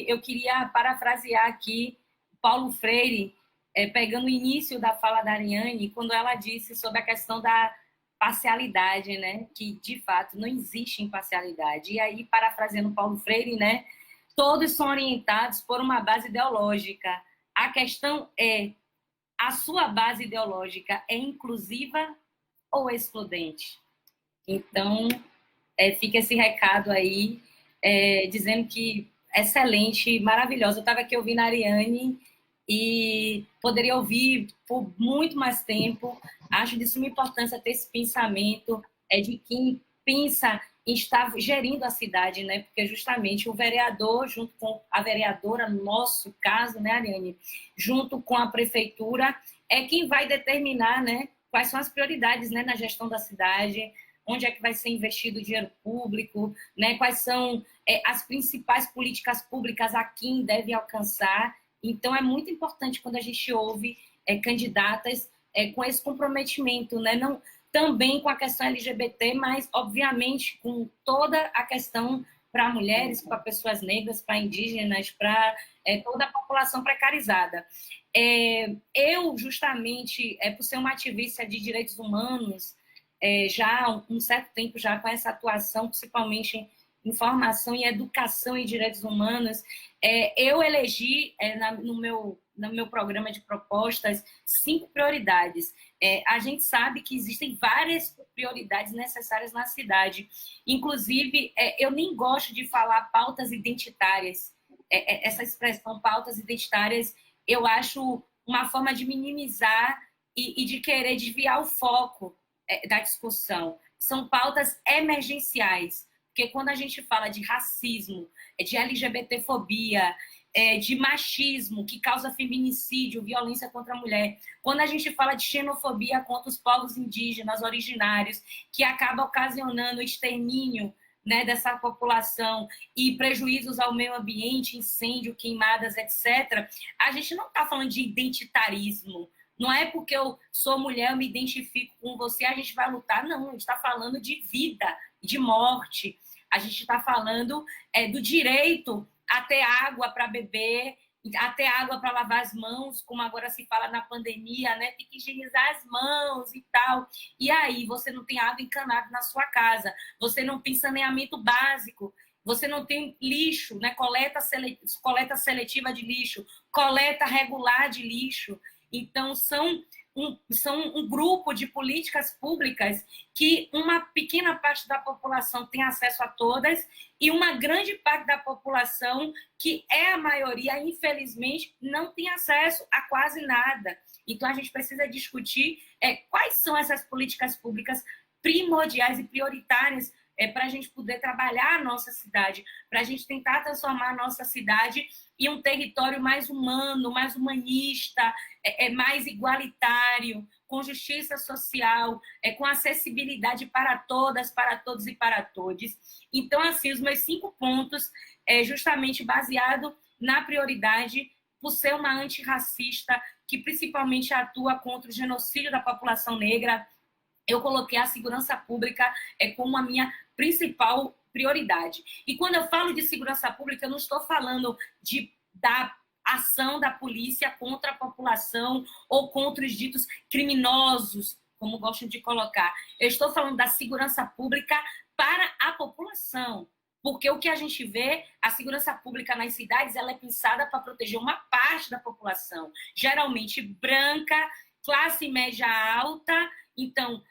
eu queria parafrasear aqui Paulo Freire, pegando o início da fala da Ariane, quando ela disse sobre a questão da parcialidade, né? Que, de fato, não existe imparcialidade. E aí, parafraseando Paulo Freire, né? Todos são orientados por uma base ideológica. A questão é, a sua base ideológica é inclusiva ou excludente? Então, fica esse recado aí, dizendo que excelente, maravilhosa. Eu estava aqui ouvindo a Ariane e poderia ouvir por muito mais tempo. Acho de suma importância ter esse pensamento de quem pensa em estar gerindo a cidade, né? Porque justamente o vereador, junto com a vereadora, no nosso caso, né, Ariane, junto com a prefeitura, é quem vai determinar, né, quais são as prioridades, né, na gestão da cidade, onde é que vai ser investido o dinheiro público, né, quais são as principais políticas públicas a quem deve alcançar. Então, é muito importante quando a gente ouve candidatas com esse comprometimento, né, não, também com a questão LGBT, mas, obviamente, com toda a questão para mulheres, para pessoas negras, para indígenas, para toda a população precarizada. Eu, justamente, por ser uma ativista de direitos humanos, já há um certo tempo, já com essa atuação, principalmente em formação e educação em direitos humanos, eu elegi no meu programa de propostas 5 prioridades. A gente sabe que existem várias prioridades necessárias na cidade. Inclusive, eu nem gosto de falar pautas identitárias. Essa expressão pautas identitárias, eu acho uma forma de minimizar e de querer desviar o foco da discussão. São pautas emergenciais, porque quando a gente fala de racismo, de LGBTfobia, de machismo, que causa feminicídio, violência contra a mulher, quando a gente fala de xenofobia contra os povos indígenas originários, que acaba ocasionando o extermínio, né, dessa população e prejuízos ao meio ambiente, incêndio, queimadas, etc., a gente não está falando de identitarismo. Não é porque eu sou mulher, eu me identifico com você, a gente vai lutar. Não, a gente está falando de vida, de morte. A gente está falando do direito a ter água para beber, a ter água para lavar as mãos, como agora se fala na pandemia, né? Tem que higienizar as mãos e tal. E aí, você não tem água encanada na sua casa, você não tem saneamento básico, você não tem lixo, né? Coleta seletiva de lixo, coleta regular de lixo. Então, são um grupo de políticas públicas que uma pequena parte da população tem acesso a todas e uma grande parte da população, que é a maioria, infelizmente, não tem acesso a quase nada. Então, a gente precisa discutir quais são essas políticas públicas primordiais e prioritárias para a gente poder trabalhar a nossa cidade, para a gente tentar transformar a nossa cidade em um território mais humano, mais humanista, mais igualitário, com justiça social, com acessibilidade para todas, para todos e para todos. Então, assim, os meus 5 pontos é justamente baseado na prioridade, por ser uma antirracista que principalmente atua contra o genocídio da população negra. Eu coloquei a segurança pública como a minha principal prioridade. E quando eu falo de segurança pública, eu não estou falando da ação da polícia contra a população ou contra os ditos criminosos, como gostam de colocar. Eu estou falando da segurança pública para a população. Porque o que a gente vê, a segurança pública nas cidades, ela é pensada para proteger uma parte da população, geralmente branca, classe média alta. Então,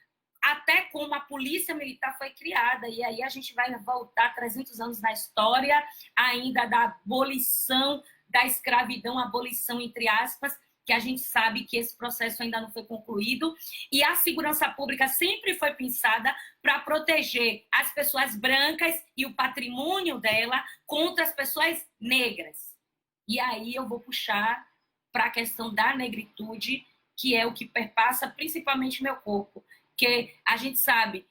até como a polícia militar foi criada, e aí a gente vai voltar 300 anos na história, ainda da abolição da escravidão, abolição entre aspas, que a gente sabe que esse processo ainda não foi concluído, e a segurança pública sempre foi pensada para proteger as pessoas brancas e o patrimônio dela contra as pessoas negras. E aí eu vou puxar para a questão da negritude, que é o que perpassa principalmente meu corpo, que a gente sabe,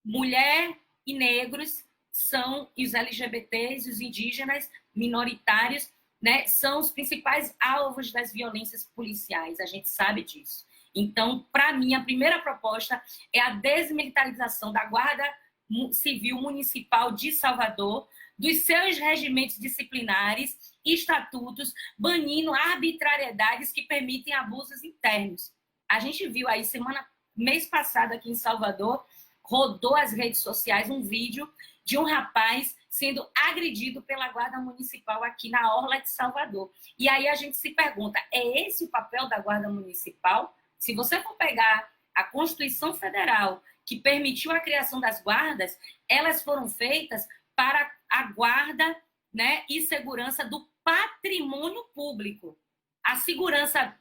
mulher e negros são, e os LGBTs, os indígenas, minoritários, né, são os principais alvos das violências policiais, a gente sabe disso. Então, para mim, a primeira proposta é a desmilitarização da Guarda Civil Municipal de Salvador, dos seus regimentos disciplinares e estatutos, banindo arbitrariedades que permitem abusos internos. A gente viu aí, mês passado aqui em Salvador, rodou as redes sociais um vídeo de um rapaz sendo agredido pela Guarda Municipal aqui na orla de Salvador. E aí a gente se pergunta, é esse o papel da Guarda Municipal? Se você for pegar a Constituição Federal, que permitiu a criação das guardas, elas foram feitas para a guarda, né, e segurança do patrimônio público. A segurança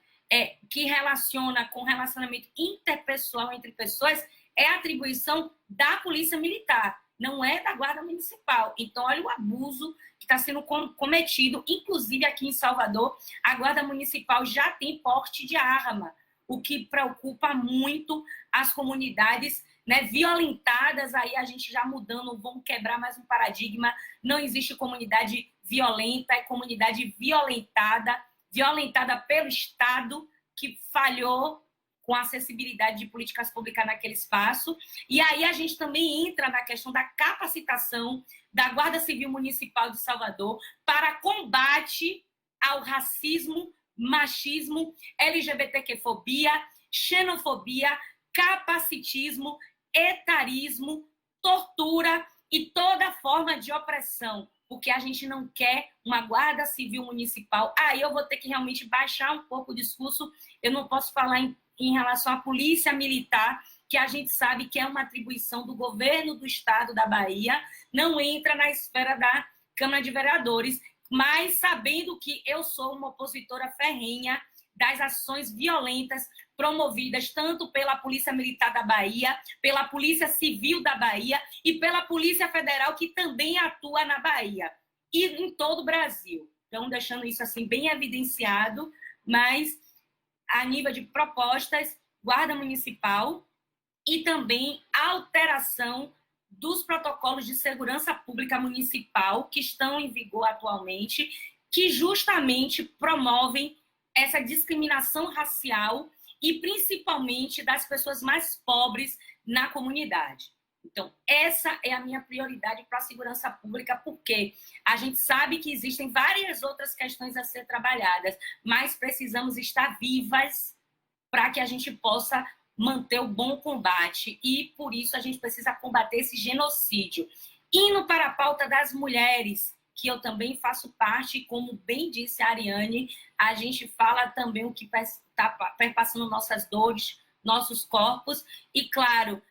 que relaciona com relacionamento interpessoal entre pessoas é atribuição da Polícia Militar, não é da Guarda Municipal. Então, olha o abuso que está sendo cometido, inclusive aqui em Salvador, a Guarda Municipal já tem porte de arma, o que preocupa muito as comunidades, né, violentadas. Aí a gente já mudando, vamos quebrar mais um paradigma, não existe comunidade violenta, é comunidade violentada pelo Estado, que falhou com a acessibilidade de políticas públicas naquele espaço. E aí a gente também entra na questão da capacitação da Guarda Civil Municipal de Salvador para combate ao racismo, machismo, LGBTQ-fobia, xenofobia, capacitismo, etarismo, tortura e toda forma de opressão, porque a gente não quer uma Guarda Civil Municipal. Aí eu vou ter que realmente baixar um pouco o discurso, eu não posso falar em relação à Polícia Militar, que a gente sabe que é uma atribuição do governo do estado da Bahia, não entra na esfera da Câmara de Vereadores, mas sabendo que eu sou uma opositora ferrenha das ações violentas promovidas tanto pela Polícia Militar da Bahia, pela Polícia Civil da Bahia e pela Polícia Federal, que também atua na Bahia e em todo o Brasil. Então, deixando isso assim bem evidenciado, mas a nível de propostas, Guarda Municipal e também alteração dos protocolos de segurança pública municipal que estão em vigor atualmente, que justamente promovem essa discriminação racial e principalmente das pessoas mais pobres na comunidade. Então, essa é a minha prioridade para a segurança pública, porque a gente sabe que existem várias outras questões a ser trabalhadas, mas precisamos estar vivas para que a gente possa manter o bom combate, e por isso a gente precisa combater esse genocídio. Indo para a pauta das mulheres, que eu também faço parte, como bem disse a Ariane, a gente fala também o que está perpassando nossas dores, nossos corpos, e claro,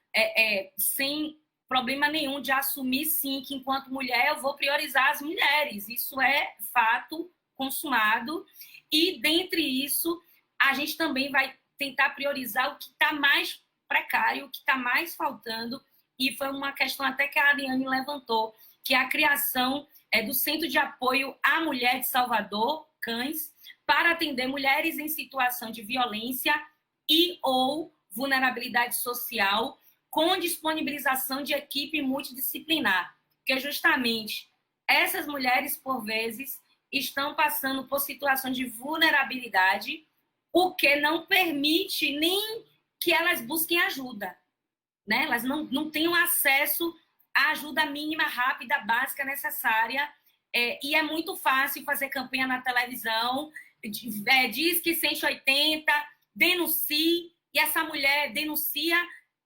sem problema nenhum de assumir, sim, que enquanto mulher eu vou priorizar as mulheres, isso é fato consumado, e dentre isso, a gente também vai tentar priorizar o que está mais precário, o que está mais faltando, e foi uma questão até que a Ariane levantou, que é a criação do Centro de Apoio à Mulher de Salvador, CANS, para atender mulheres em situação de violência e ou vulnerabilidade social, com disponibilização de equipe multidisciplinar, porque justamente essas mulheres, por vezes, estão passando por situação de vulnerabilidade, o que não permite nem que elas busquem ajuda, né? Elas não têm acesso à ajuda mínima, rápida, básica, necessária, e é muito fácil fazer campanha na televisão, diz que 180, denuncie, e essa mulher denuncia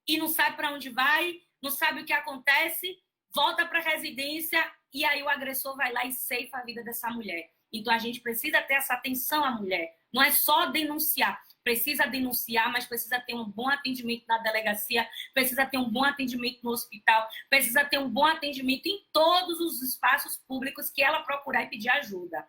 e não sabe para onde vai, não sabe o que acontece, volta para a residência, e aí o agressor vai lá e ceifa a vida dessa mulher. Então, a gente precisa ter essa atenção à mulher. Não é só denunciar. Precisa denunciar, mas precisa ter um bom atendimento na delegacia, precisa ter um bom atendimento no hospital, precisa ter um bom atendimento em todos os espaços públicos que ela procurar e pedir ajuda.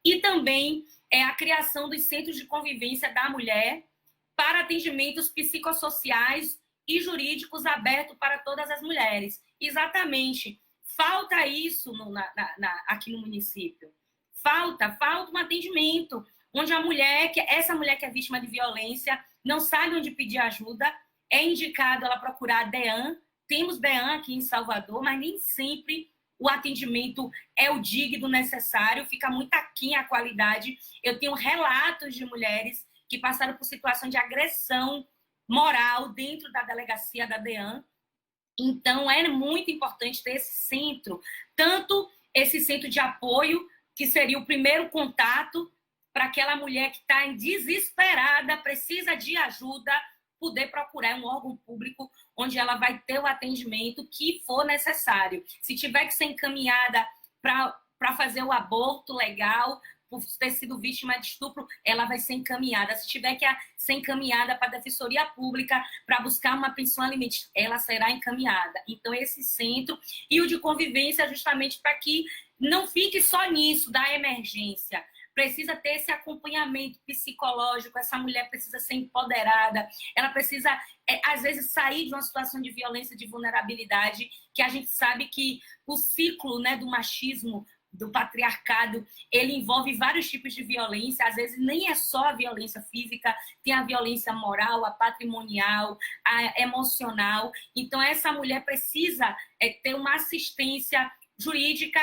E também a criação dos centros de convivência da mulher para atendimentos psicossociais e jurídicos abertos para todas as mulheres. Exatamente. Falta isso aqui no município. Falta um atendimento, onde essa mulher que é vítima de violência não sabe onde pedir ajuda, é indicado ela procurar a DEAN. Temos DEAN aqui em Salvador, mas nem sempre o atendimento é o digno necessário, fica muito aquém a qualidade. Eu tenho relatos de mulheres que passaram por situação de agressão moral dentro da delegacia da DEAN, Então, é muito importante ter esse centro, tanto esse centro de apoio, que seria o primeiro contato para aquela mulher que está desesperada, precisa de ajuda, poder procurar um órgão público onde ela vai ter o atendimento que for necessário. Se tiver que ser encaminhada para fazer o aborto legal, por ter sido vítima de estupro, ela vai ser encaminhada. Se tiver que ser encaminhada para a Defensoria Pública para buscar uma pensão alimentícia, ela será encaminhada. Então, esse centro e o de convivência, justamente para que não fique só nisso, da emergência. Precisa ter esse acompanhamento psicológico, essa mulher precisa ser empoderada, ela precisa, às vezes, sair de uma situação de violência, de vulnerabilidade, que a gente sabe que o ciclo, né, do machismo, do patriarcado, ele envolve vários tipos de violência, às vezes nem é só a violência física, tem a violência moral, a patrimonial, a emocional. Então, essa mulher precisa ter uma assistência jurídica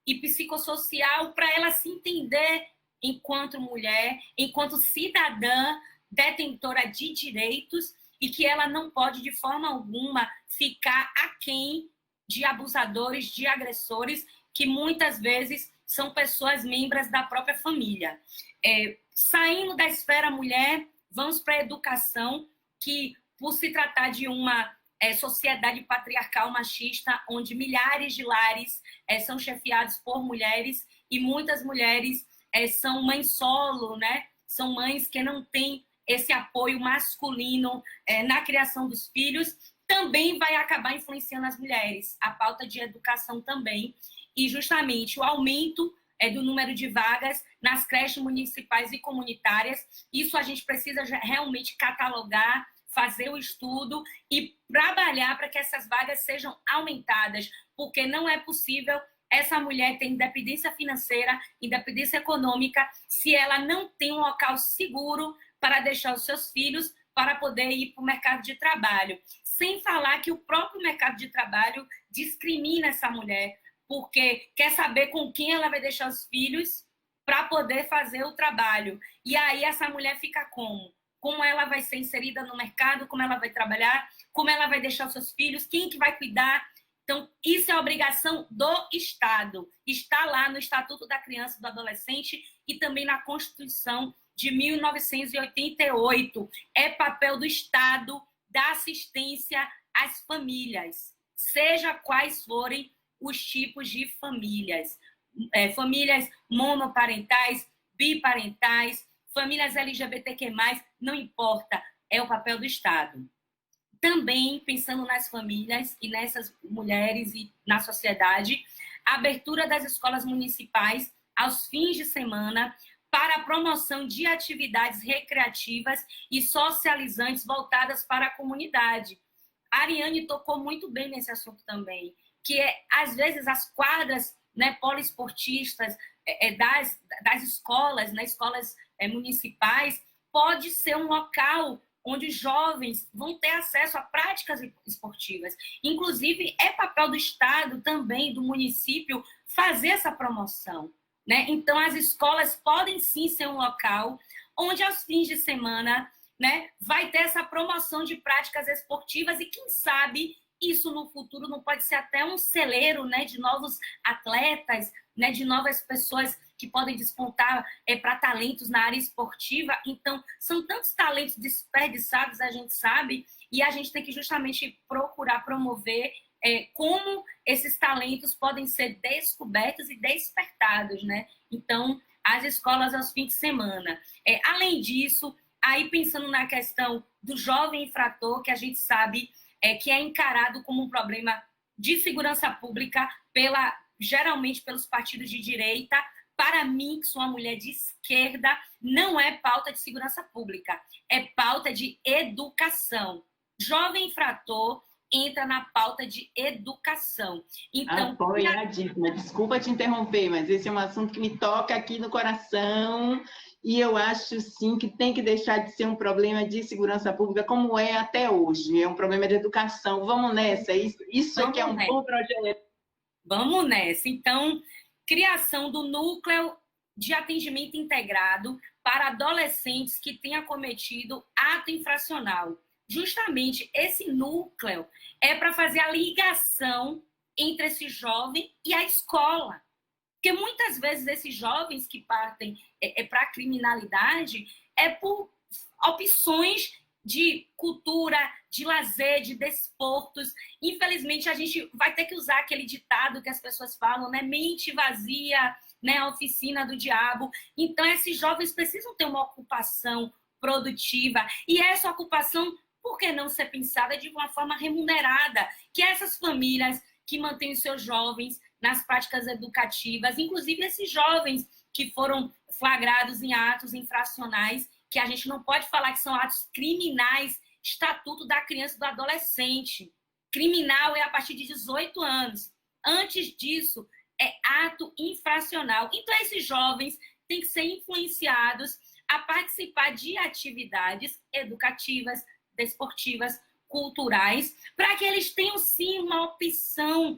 e psicossocial para ela se entender enquanto mulher, enquanto cidadã detentora de direitos, e que ela não pode, de forma alguma, ficar aquém de abusadores, de agressores, que muitas vezes são pessoas membros da própria família. Saindo da esfera mulher, vamos para a educação, que, por se tratar de uma sociedade patriarcal machista, onde milhares de lares são chefiados por mulheres, e muitas mulheres são mães solo, né? São mães que não têm esse apoio masculino na criação dos filhos, também vai acabar influenciando as mulheres. A pauta de educação também, e justamente o aumento do número de vagas nas creches municipais e comunitárias. Isso a gente precisa realmente catalogar, fazer o estudo e trabalhar para que essas vagas sejam aumentadas, porque não é possível essa mulher ter independência financeira, independência econômica, se ela não tem um local seguro para deixar os seus filhos para poder ir para o mercado de trabalho. Sem falar que o próprio mercado de trabalho discrimina essa mulher, porque quer saber com quem ela vai deixar os filhos para poder fazer o trabalho. E aí essa mulher fica como? Como ela vai ser inserida no mercado, como ela vai trabalhar, como ela vai deixar os seus filhos, quem que vai cuidar. Então, isso é obrigação do Estado. Está lá no Estatuto da Criança e do Adolescente e também na Constituição de 1988. É papel do Estado dar assistência às famílias, seja quais forem os tipos de famílias. Famílias monoparentais, biparentais, famílias LGBTQ+, não importa, é o papel do Estado. Também, pensando nas famílias e nessas mulheres e na sociedade, a abertura das escolas municipais aos fins de semana para a promoção de atividades recreativas e socializantes voltadas para a comunidade. A Ariane tocou muito bem nesse assunto também, que às vezes, as quadras, né, poliesportistas das escolas, né, escolas municipais, pode ser um local onde jovens vão ter acesso a práticas esportivas. Inclusive, é papel do Estado também, do município, fazer essa promoção, né? Então, as escolas podem sim ser um local onde, aos fins de semana, né, vai ter essa promoção de práticas esportivas, e quem sabe isso no futuro não pode ser até um celeiro, né, de novos atletas, né, de novas pessoas que podem despontar para talentos na área esportiva. Então, são tantos talentos desperdiçados, a gente sabe, e a gente tem que justamente procurar promover como esses talentos podem ser descobertos e despertados, né? Então, as escolas aos fins de semana. Além disso, aí pensando na questão do jovem infrator, que a gente sabe que é encarado como um problema de segurança pública geralmente pelos partidos de direita. Para mim, que sou uma mulher de esquerda, não é pauta de segurança pública, é pauta de educação. Jovem infrator entra na pauta de educação. Então, apoiadíssima. Desculpa te interromper, mas esse é um assunto que me toca aqui no coração, e eu acho, sim, que tem que deixar de ser um problema de segurança pública, como é até hoje. É um problema de educação. Vamos nessa. Isso aqui é um bom projeto. Vamos nessa. Então, criação do núcleo de atendimento integrado para adolescentes que tenham cometido ato infracional. justamente esse núcleo é para fazer a ligação entre esse jovem e a escola. Porque muitas vezes esses jovens que partem para a criminalidade é por opções de cultura, de lazer, de desportos. Infelizmente, a gente vai ter que usar aquele ditado que as pessoas falam, né? Mente vazia, né? A oficina do diabo. Então, esses jovens precisam ter uma ocupação produtiva. E essa ocupação, por que não ser pensada de uma forma remunerada? Que essas famílias que mantêm os seus jovens nas práticas educativas, inclusive esses jovens que foram flagrados em atos infracionais, que a gente não pode falar que são atos criminais, Estatuto da Criança e do Adolescente. Criminal é a partir de 18 anos. Antes disso, é ato infracional. Então, esses jovens têm que ser influenciados a participar de atividades educativas, desportivas, culturais, para que eles tenham, sim, uma opção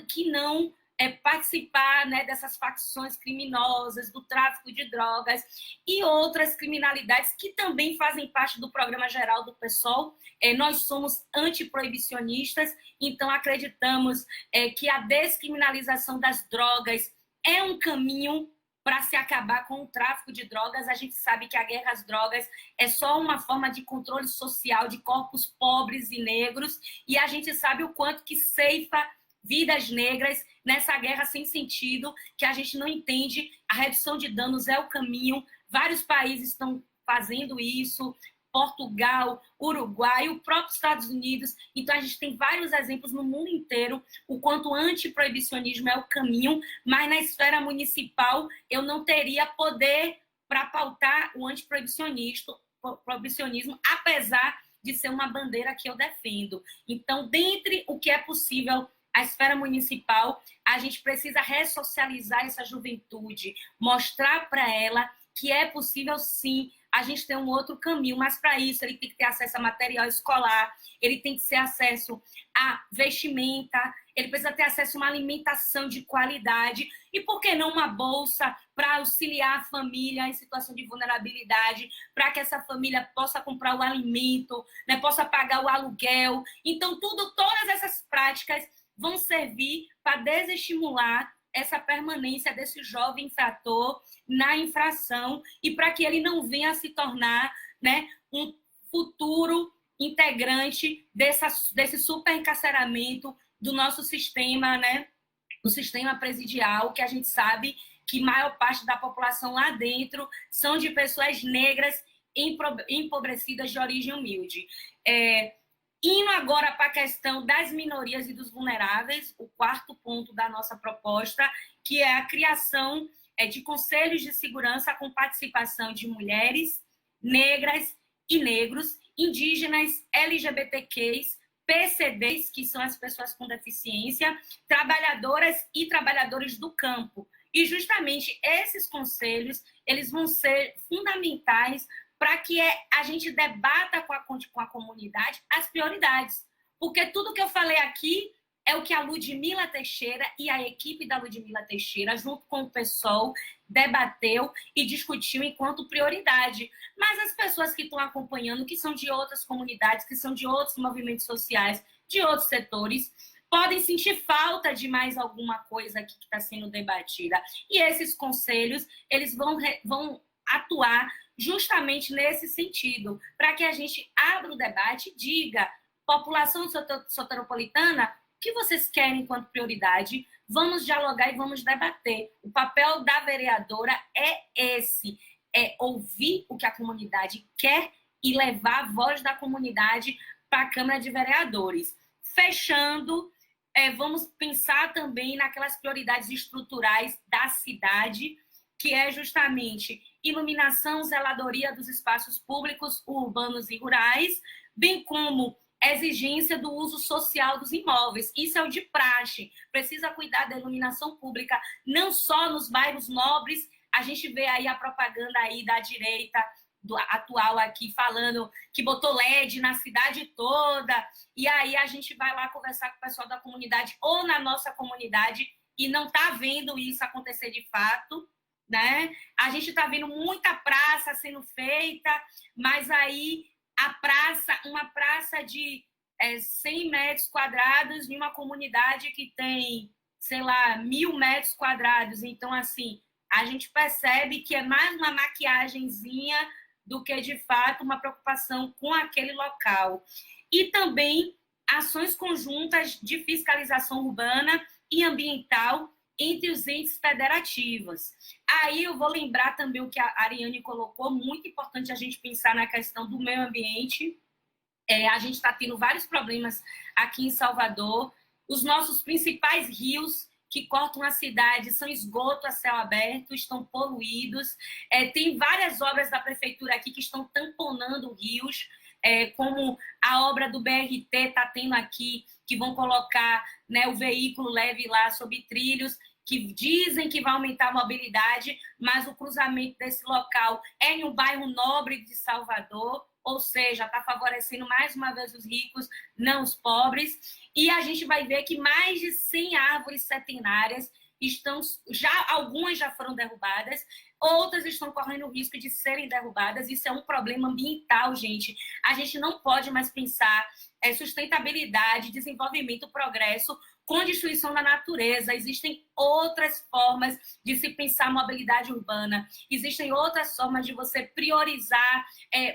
que não participar, né, dessas facções criminosas, do tráfico de drogas e outras criminalidades que também fazem parte do programa geral do PSOL. Nós somos antiproibicionistas, então acreditamos que a descriminalização das drogas é um caminho para se acabar com o tráfico de drogas. A gente sabe que a guerra às drogas é só uma forma de controle social de corpos pobres e negros, e a gente sabe o quanto que ceifa vidas negras nessa guerra sem sentido, que a gente não entende. A redução de danos é o caminho. Vários países estão fazendo isso, Portugal, Uruguai, o próprio Estados Unidos. Então, a gente tem vários exemplos no mundo inteiro, o quanto o antiproibicionismo é o caminho, mas na esfera municipal eu não teria poder para pautar o antiproibicionismo, apesar de ser uma bandeira que eu defendo. Então, dentre o que é possível a esfera municipal, a gente precisa ressocializar essa juventude, mostrar para ela que é possível, sim, a gente ter um outro caminho, mas para isso ele tem que ter acesso a material escolar, ele tem que ter acesso a vestimenta, ele precisa ter acesso a uma alimentação de qualidade, e por que não uma bolsa para auxiliar a família em situação de vulnerabilidade, para que essa família possa comprar o alimento, né, possa pagar o aluguel. Então, todas essas práticas vão servir para desestimular essa permanência desse jovem infrator na infração e para que ele não venha a se tornar, né, um futuro integrante desse superencarceramento do nosso sistema, né, do sistema presidial, que a gente sabe que a maior parte da população lá dentro são de pessoas negras empobrecidas de origem humilde. Indo agora para a questão das minorias e dos vulneráveis, o quarto ponto da nossa proposta, que é a criação de conselhos de segurança com participação de mulheres, negras e negros, indígenas, LGBTQs, PCDs, que são as pessoas com deficiência, trabalhadoras e trabalhadores do campo. E justamente esses conselhos, eles vão ser fundamentais para que a gente debata com a comunidade as prioridades. Porque tudo que eu falei aqui é o que a Ludmila Teixeira e a equipe da Ludmila Teixeira, junto com o PSOL, debateu e discutiu enquanto prioridade. Mas as pessoas que estão acompanhando, que são de outras comunidades, que são de outros movimentos sociais, de outros setores, podem sentir falta de mais alguma coisa aqui que está sendo debatida. E esses conselhos, eles vão atuar justamente nesse sentido, para que a gente abra o debate e diga, população soteropolitana, o que vocês querem enquanto prioridade? Vamos dialogar e vamos debater. O papel da vereadora é esse, é ouvir o que a comunidade quer e levar a voz da comunidade para a Câmara de Vereadores. Fechando, vamos pensar também naquelas prioridades estruturais da cidade, que é justamente iluminação, zeladoria dos espaços públicos, urbanos e rurais, bem como exigência do uso social dos imóveis. Isso é o de praxe. Precisa cuidar da iluminação pública, não só nos bairros nobres. A gente vê aí a propaganda aí da direita atual aqui falando que botou LED na cidade toda, e aí a gente vai lá conversar com o pessoal da comunidade ou na nossa comunidade e não está vendo isso acontecer de fato, né? A gente está vendo muita praça sendo feita, mas aí uma praça de 100 metros quadrados em uma comunidade que tem, sei lá, 1.000 metros quadrados. Então, assim, a gente percebe que é mais uma maquiagenzinha do que, de fato, uma preocupação com aquele local. E também ações conjuntas de fiscalização urbana e ambiental entre os entes federativos. Aí eu vou lembrar também o que a Ariane colocou, muito importante a gente pensar na questão do meio ambiente. A gente está tendo vários problemas aqui em Salvador. Os nossos principais rios que cortam a cidade são esgoto a céu aberto, estão poluídos. Tem várias obras da prefeitura aqui que estão tamponando rios, como a obra do BRT está tendo aqui, que vão colocar, né, o veículo leve lá sob trilhos, que dizem que vai aumentar a mobilidade, mas o cruzamento desse local é em um bairro nobre de Salvador, ou seja, está favorecendo mais uma vez os ricos, não os pobres. E a gente vai ver que mais de 100 árvores centenárias estão, algumas já foram derrubadas, outras estão correndo o risco de serem derrubadas. Isso é um problema ambiental, gente. A gente não pode mais pensar sustentabilidade, desenvolvimento, progresso com destruição da natureza. Existem outras formas de se pensar mobilidade urbana, existem outras formas de você priorizar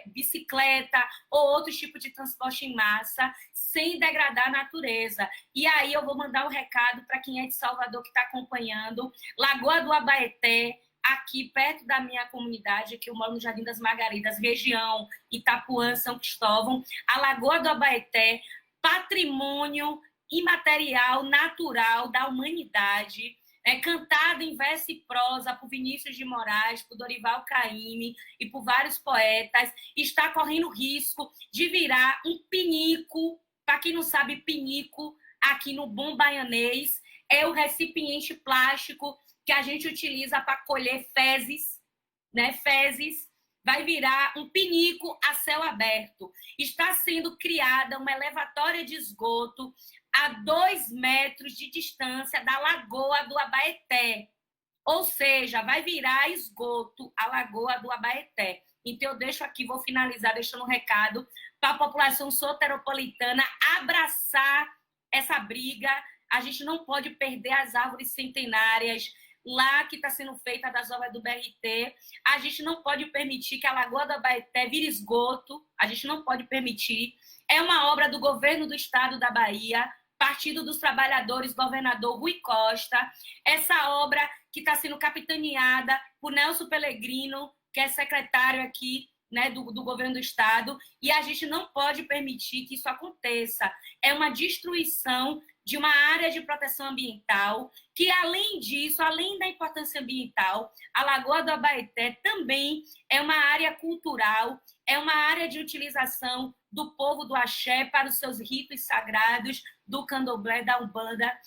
bicicleta ou outro tipo de transporte em massa, sem degradar a natureza. E aí eu vou mandar um recado para quem é de Salvador que está acompanhando. Lagoa do Abaeté, aqui perto da minha comunidade, que eu moro no Jardim das Margaridas, região Itapuã, São Cristóvão, a Lagoa do Abaeté, patrimônio imaterial, natural da humanidade, cantado em verso e prosa por Vinícius de Moraes, por Dorival Caymmi e por vários poetas, está correndo risco de virar um pinico. Para quem não sabe, pinico, aqui no bom baianês, é o recipiente plástico que a gente utiliza para colher fezes, né? Fezes, vai virar um pinico a céu aberto. Está sendo criada uma elevatória de esgoto a 2 metros de distância da Lagoa do Abaeté. Ou seja, vai virar esgoto a Lagoa do Abaeté. Então, eu deixo aqui, vou finalizar deixando um recado para a população soteropolitana abraçar essa briga. A gente não pode perder as árvores centenárias lá que está sendo feita das obras do BRT. A gente não pode permitir que a Lagoa do Abaeté vire esgoto. A gente não pode permitir. É uma obra do governo do estado da Bahia, Partido dos Trabalhadores, governador Rui Costa. Essa obra que está sendo capitaneada por Nelson Pellegrino, que é secretário aqui, né, do governo do estado, e a gente não pode permitir que isso aconteça. É uma destruição de uma área de proteção ambiental, que, além disso, além da importância ambiental, a Lagoa do Abaeté também é uma área cultural, é uma área de utilização do povo do axé para os seus ritos sagrados, do candomblé, da umbanda.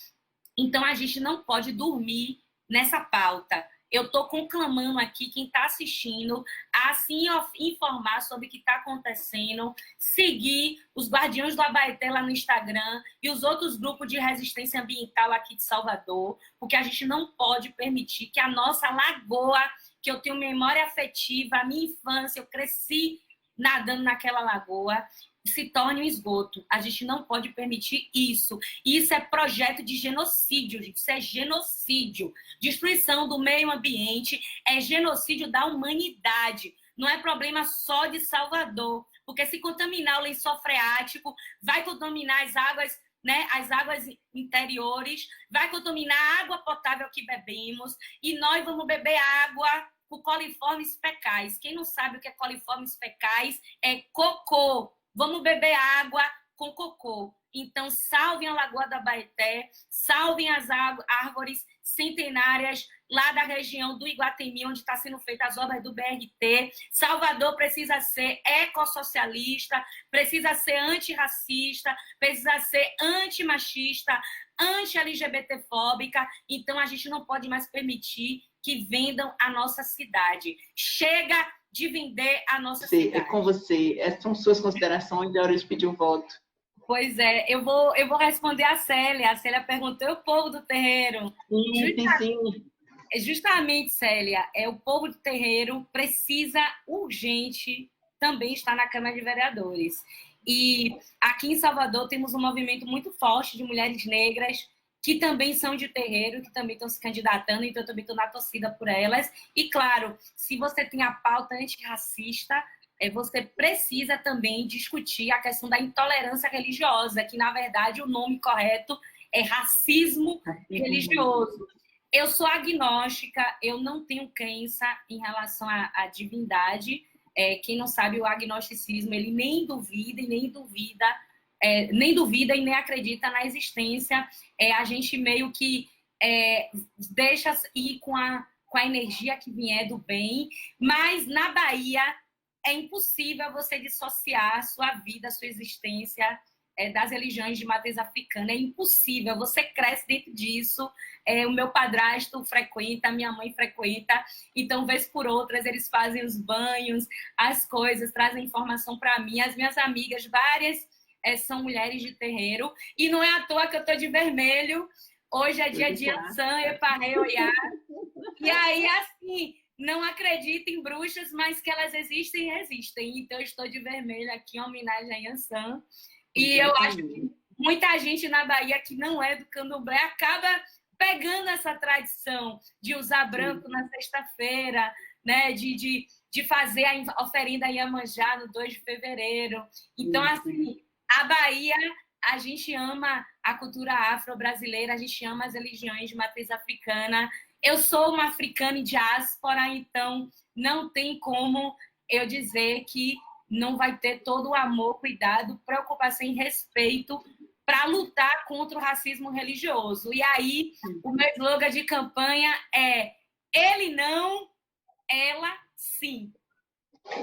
Então, a gente não pode dormir nessa pauta. Eu estou conclamando aqui quem está assistindo a se informar sobre o que está acontecendo, seguir os Guardiões do Abaeté lá no Instagram e os outros grupos de resistência ambiental aqui de Salvador, porque a gente não pode permitir que a nossa lagoa, que eu tenho memória afetiva, a minha infância, eu cresci nadando naquela lagoa, se torne um esgoto. A gente não pode permitir isso. Isso é projeto de genocídio, gente. Isso é genocídio. Destruição do meio ambiente é genocídio da humanidade. Não é problema só de Salvador, porque se contaminar o lençol freático, vai contaminar as águas, né, as águas interiores, vai contaminar a água potável que bebemos, e nós vamos beber água com coliformes fecais. Quem não sabe o que é coliformes fecais, é cocô. Vamos beber água com cocô. Então, salvem a Lagoa do Abaeté, salvem as árvores centenárias lá da região do Iguatemi, onde está sendo feitas as obras do BRT. Salvador precisa ser ecossocialista, precisa ser antirracista, precisa ser antimachista, anti-LGBTfóbica. Então, a gente não pode mais permitir que vendam a nossa cidade. Chega de vender a nossa cidade. É com você. Essas são suas considerações, é hora de pedir o voto. Pois é, eu vou responder a Célia. A Célia perguntou, e o povo do terreiro? Sim. Justamente, Célia, o povo do terreiro precisa urgente também está na Câmara de Vereadores. E aqui em Salvador temos um movimento muito forte de mulheres negras que também são de terreiro, que também estão se candidatando, então eu também estou na torcida por elas. E, claro, se você tem a pauta antirracista, você precisa também discutir a questão da intolerância religiosa, que, na verdade, o nome correto é racismo religioso. Eu sou agnóstica, eu não tenho crença em relação à divindade. Quem não sabe, o agnosticismo, ele nem duvida e nem acredita na existência. A gente meio que deixa ir com a energia que vier do bem, mas na Bahia é impossível você dissociar a sua vida, a sua existência das religiões de matriz africana. É impossível, você cresce dentro disso. O meu padrasto frequenta, a minha mãe frequenta, então, vez por outras, eles fazem os banhos, as coisas, trazem informação para mim. As minhas amigas, várias, são mulheres de terreiro, e não é à toa que eu estou de vermelho. Hoje é dia de Ansan, Eparré, Oiá. E aí, assim, não acredito em bruxas, mas que elas existem e resistem. Então, eu estou de vermelho aqui em homenagem a Yansan. E eu acho que muita gente na Bahia que não é do candomblé acaba pegando essa tradição de usar branco na sexta-feira, né? de fazer a oferenda Iemanjá no 2 de fevereiro. Então, assim, a Bahia, a gente ama a cultura afro-brasileira, a gente ama as religiões de matriz africana. Eu sou uma africana em diáspora, então não tem como eu dizer que não vai ter todo o amor, cuidado, preocupação e respeito para lutar contra o racismo religioso. E aí, o meu slogan de campanha é: ele não, ela sim.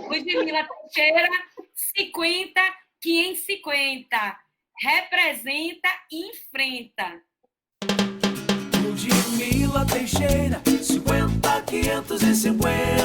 Ludmila Teixeira, 50, 550. Representa e enfrenta. Ludmila Teixeira, 50, 550.